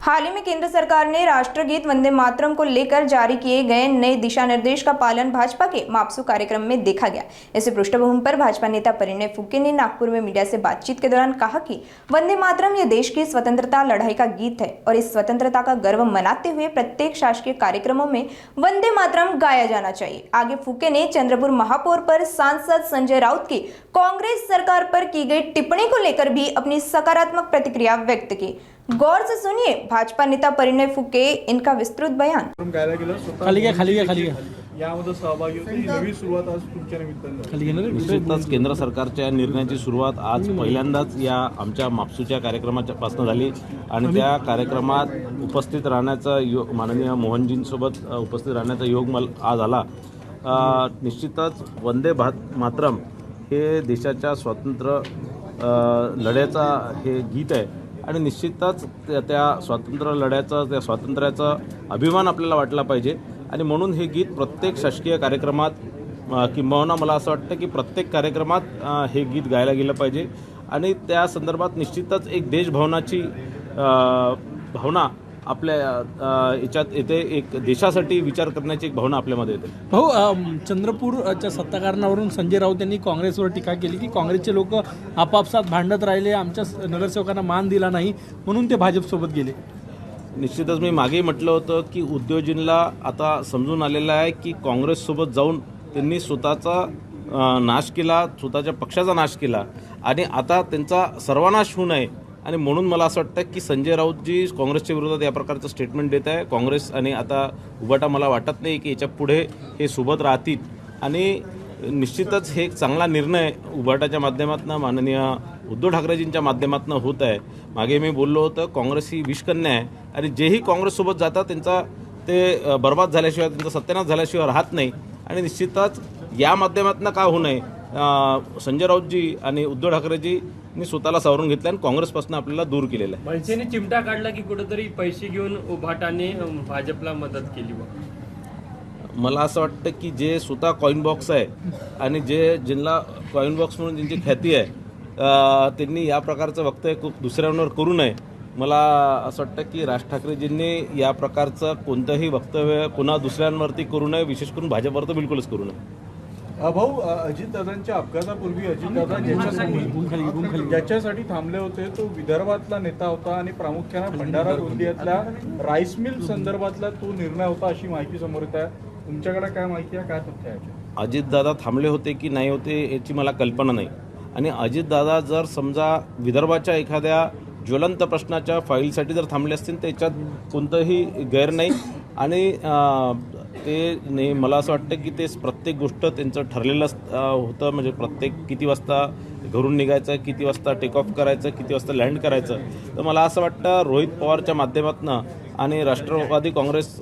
हाल ही में केंद्र सरकार ने राष्ट्रगीत वंदे मातरम को लेकर जारी किए गए नए दिशा निर्देश का पालन भाजपा के मापसू कार्यक्रम में देखा गया। इसी पृष्ठभूमि पर भाजपा नेता परिणय फुके ने नागपुर में मीडिया से बातचीत के दौरान कहा कि वंदे मातरम ये देश की स्वतंत्रता लड़ाई का गीत है और इस स्वतंत्रता का गर्व मनाते हुए प्रत्येक शासकीय कार्यक्रमों में वंदे मातरम गाया जाना चाहिए। आगे फुके ने चंद्रपुर महापौर पर सांसद संजय राउत की कांग्रेस सरकार पर की गई टिप्पणी को लेकर भी अपनी सकारात्मक प्रतिक्रिया व्यक्त की। गौर से सुनिए भाजपा नेता परिणय फुके इनका विस्तृत बयान। यामध्ये सहभागी होते। ही नवी सुरुवात आज तुमच्या निमित्ताने निश्चितच केंद्र सरकारच्या निर्णयाची सुरुवात आज पहिल्यांदाच या आमच्या मापसूच्या कार्यक्रमापासून झाली आणि त्या कार्यक्रमात उपस्थित राहण्याचा माननीय मोहनजींसोबत उपस्थित राहण्याचा योग मला आज आला। निश्चितच वंदे मातरम हे देशाच्या स्वातंत्र्य लढ्याचा हे गीत आहे आणि निश्चितच त्या स्वातंत्र्य लढ्याचा त्या स्वातंत्र्याचा अभिमान आपल्याला वाटला पाहिजे आणि म्हणून हे गीत प्रत्येक शासकीय कार्यक्रमात किंबहुना मला असं वाटतं की प्रत्येक कार्यक्रमात हे गीत गायला गेलं पाहिजे आणि त्या संदर्भात निश्चितच एक देशभावनाची भावना आपल्या याच्यात येते। एक देशासाठी विचार करण्याची एक भावना आपल्यामध्ये येते। हो, चंद्रपूरच्या सत्ताकारणवरून संजय राऊत यांनी काँग्रेसवर टीका केली की काँग्रेसचे लोक आपापसात भांडत राहिले, आमच्या नगरसेवकांना मान दिला नाही म्हणून ते भाजपसोबत गेले। निश्चितच मी मागे म्हटलं होतं की उद्योजनला आता समजून आलेलं आहे की काँग्रेससोबत जाऊन त्यांनी स्वतःचा नाश केला, स्वतःच्या पक्षाचा नाश केला आणि आता त्यांचा सर्वनाश होऊ नये आणि म्हणून मला असं वाटतं की संजय राऊतजी काँग्रेसच्या विरोधात या प्रकारचं स्टेटमेंट देत आहे। काँग्रेस आणि आता उबाटा मला वाटत नाही की याच्या पुढे हे सोबत राहतील आणि निश्चितच हे एक चांगला निर्णय उबाटाच्या माध्यमातून माननीय उद्धव ठाकरेजींच्या माध्यमातून होत आहे। मागे मी बोललो होतं काँग्रेस ही विषकन्या आहे आणि जेही काँग्रेससोबत जातात त्यांचा ते बर्बाद झाल्याशिवाय, त्यांचा सत्यानाश झाल्याशिवाय राहत नाही आणि निश्चितच या माध्यमातून का होऊ नये संजय राऊतजी आणि उद्धव ठाकरेजींनी स्वतःला सावरून घेतलं आणि काँग्रेसपासून आपल्याला दूर केलेलं आहे। मनसेने चिमटा काढला की कुठेतरी पैसे घेऊन उभाटाने भाजपला मदत केली। मला असं वाटतं की जे स्वतः कॉइन बॉक्स आहे आणि ज्यांना कॉइन बॉक्स म्हणून ज्यांची ख्याती आहे त्यांनी या प्रकारचं वक्तव्य दुसऱ्यांवर करू नये। मला असं वाटतं की राज ठाकरेजींनी या प्रकारचं कोणतंही वक्तव्य पुन्हा दुसऱ्यांवरती करू नये, विशेष करून भाजपवर तर बिलकुलच करू नये। भाऊ, अजितदादांच्या अपघातापूर्वी अजितदादा ज्याच्यासाठी थांबले होते तो विदर्भातला नेता होता आणि प्रामुख्याने भंडारा गोंदियातल्या राईस मिल संदर्भातला तो निर्णय होता अशी माहिती समोर येत आहे। तुमच्याकडे काय माहिती आहे, काय तथ्य आहे? अजितदादा थांबले होते की नाही होते याची मला कल्पना नाही आणि अजितदादा जर समजा विदर्भाच्या एखाद्या ज्वलंत प्रश्नाच्या फाईलसाठी जर थांबले असतील तर याच्यात कोणतंही गैर नाही आणि ते मला असं वाटतं की ते प्रत्येक गोष्ट त्यांचं ठरलेलं होतं। म्हणजे प्रत्येक किती वाजता घरून निघायचं, किती वाजता टेक ऑफ करायचं, किती वाजता लँड करायचं। तर मला असं वाटतं रोहित पवारच्या माध्यमातून आणि राष्ट्रवादी काँग्रेस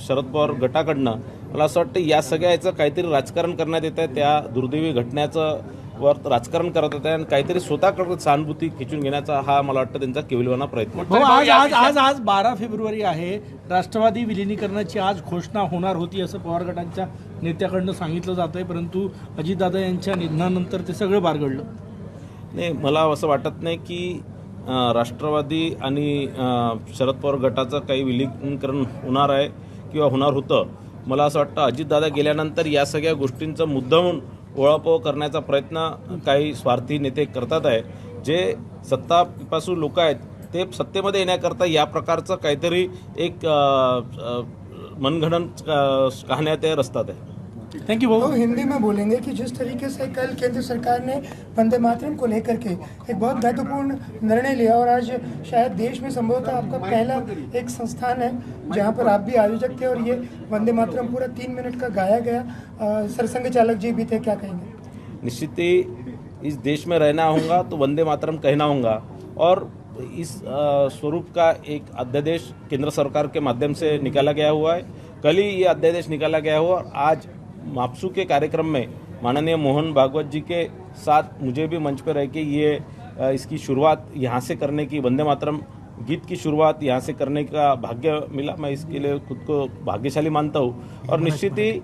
शरद पवार गटाकडनं मला असं वाटतं या सगळ्या याचं काहीतरी राजकारण करण्यात येत आहे। त्या दुर्दैवी घटनेचं वर राजकारण करत होते आणि काहीतरी स्वतःकडे सहानुभूती खिचून घेण्याचा हा मला वाटतं त्यांचा केविलवाना प्रयत्न आहे। आज 12 फेब्रुवारी आहे, राष्ट्रवादी विलिनीकरणाची आज घोषणा होणार होती असं पवार गटांच्या नेत्याकडनं सांगितलं जात आहे, परंतु अजितदादा यांच्या निधनानंतर ते सगळं बारगडलं। नाही, मला असं वाटत नाही की राष्ट्रवादी आणि शरद पवार गटाचं काही विलिनीकरण होणार आहे किंवा होणार होतं। मला असं वाटतं अजितदादा गेल्यानंतर या सगळ्या गोष्टींचा मुद्दामून ओळापोळ करण्याचा प्रयत्न काही स्वार्थी नेते करतात आहे। जे सत्तापासून लोक आहेत ते सत्तेमध्ये येण्याकरता या प्रकारचं काहीतरी एक मनगणन कहाण्या ते रचतात आहे। Thank you. वो हिंदी में बोलेंगे कि जिस तरीके से कल केंद्र सरकार ने वंदे मातरम को लेकर के एक बहुत महत्वपूर्ण निर्णय लिया और आज शायद देश में संभवतः आपका पहला एक संस्थान है जहां पर आप भी आयोजक थे और ये वंदे मातरम पूरा 3 मिनट का गाया गया। सरसंघ चालक जी भी थे, क्या कहेंगे? निश्चित ही इस देश में रहना होगा तो वंदे मातरम कहना होगा और इस स्वरूप का एक अध्यादेश केंद्र सरकार के माध्यम से निकाला गया हुआ है। कल ही ये अध्यादेश निकाला गया हुआ और आज मापसू के कार्यक्रम में माननीय मोहन भागवत जी के साथ मुझे भी मंच पर रह के ये इसकी शुरुआत यहाँ से करने की, वंदे मातरम गीत की शुरुआत यहाँ से करने का भाग्य मिला। मैं इसके लिए खुद को भाग्यशाली मानता हूँ और निश्चित ही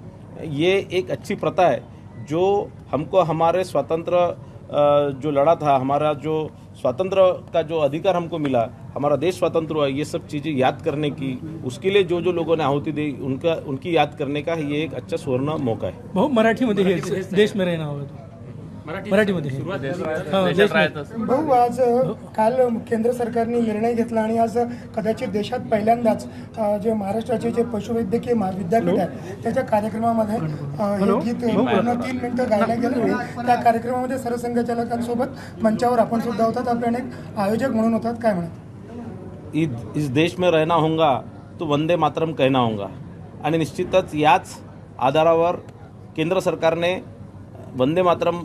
ये एक अच्छी प्रथा है जो हमको हमारे स्वतंत्र जो लड़ा था, हमारा जो स्वातंत्र्य का जो अधिकार हमको मिला हमारा देश स्वतंत्र हुआ, ये सब चीज़ें याद करने की, उसके लिए जो जो लोगों ने आहुति दी उनकी याद करने का ये एक अच्छा सुवर्ण मौका है. भाऊ मराठीमध्ये हे देश में रहना हवं मराठीमध्ये भाऊ आज काल केंद्र सरकारने निर्णय घेतला आणि आज कदाचित देशात पहिल्यांदाच जे महाराष्ट्राचे जे पशुवैद्यकीय विद्यापीठ आहे त्याच्या कार्यक्रमामध्ये हे गीत पूर्ण 3 मिनिटं गायला गेलं आणि त्या कार्यक्रमामध्ये सरसंघचालकांसोबत मंचावर आपण सुद्धा होतात. आपले अनेक आयोजक म्हणून होतात. काय म्हणत इस देश में रहना होगा तो वंदे मातरम कहना होगा. आणि निश्चितच याच आधारावर केंद्र सरकारने वंदे मातरम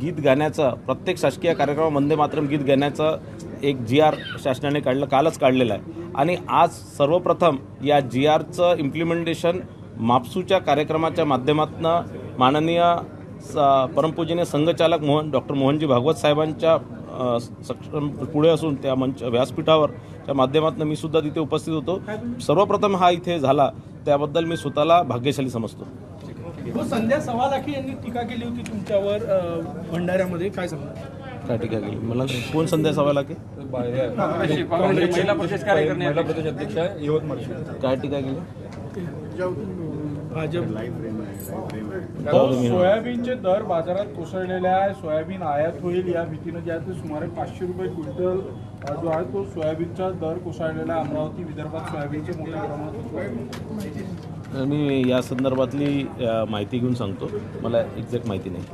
गीत गाण्याचं, प्रत्येक शासकीय कार्यक्रम वंदे मातरम गीत गाण्याचं एक GR शासनाने कालच काढलेलं आहे. आणि आज सर्वप्रथम या GRचं इम्प्लिमेंटेशन मापसूच्या कार्यक्रमाच्या माध्यमातून माननीय परमपूजनीय संघचालक डॉक्टर मोहनजी भागवत साहेबांच्या सक्षम पुढे असून त्या व्यासपीठावर त्या माध्यमातून मी सुद्धा तिथे उपस्थित होतो. सर्वप्रथम हा इथे झाला, त्याबद्दल मी स्वतःला भाग्यशाली समजतो. संध्या सवालाखी यांनी टीका केली होती तुमच्यावर भंडाऱ्यामध्ये, काय सांगणार? काय टीका केली मला? कोण संध्या सवाला की महिला प्रदेश अध्यक्ष आहे यवतमाळ. काय टीका केली? भाजप सोयाबीनचे दर बाजारात कोसळलेले आहे. सोयाबीन आयात होईल या भीतीनं जे आहे ते सुमारे 500 रुपये क्विंटल जो आहे तो सोयाबीनचा दर कोसळलेला आहे. अमरावती विदर्भात सोयाबीनचे मोठ्या प्रमाणात मी या संदर्भातली माहिती घेऊन सांगतो, मला एक्झॅक्ट माहिती नाही.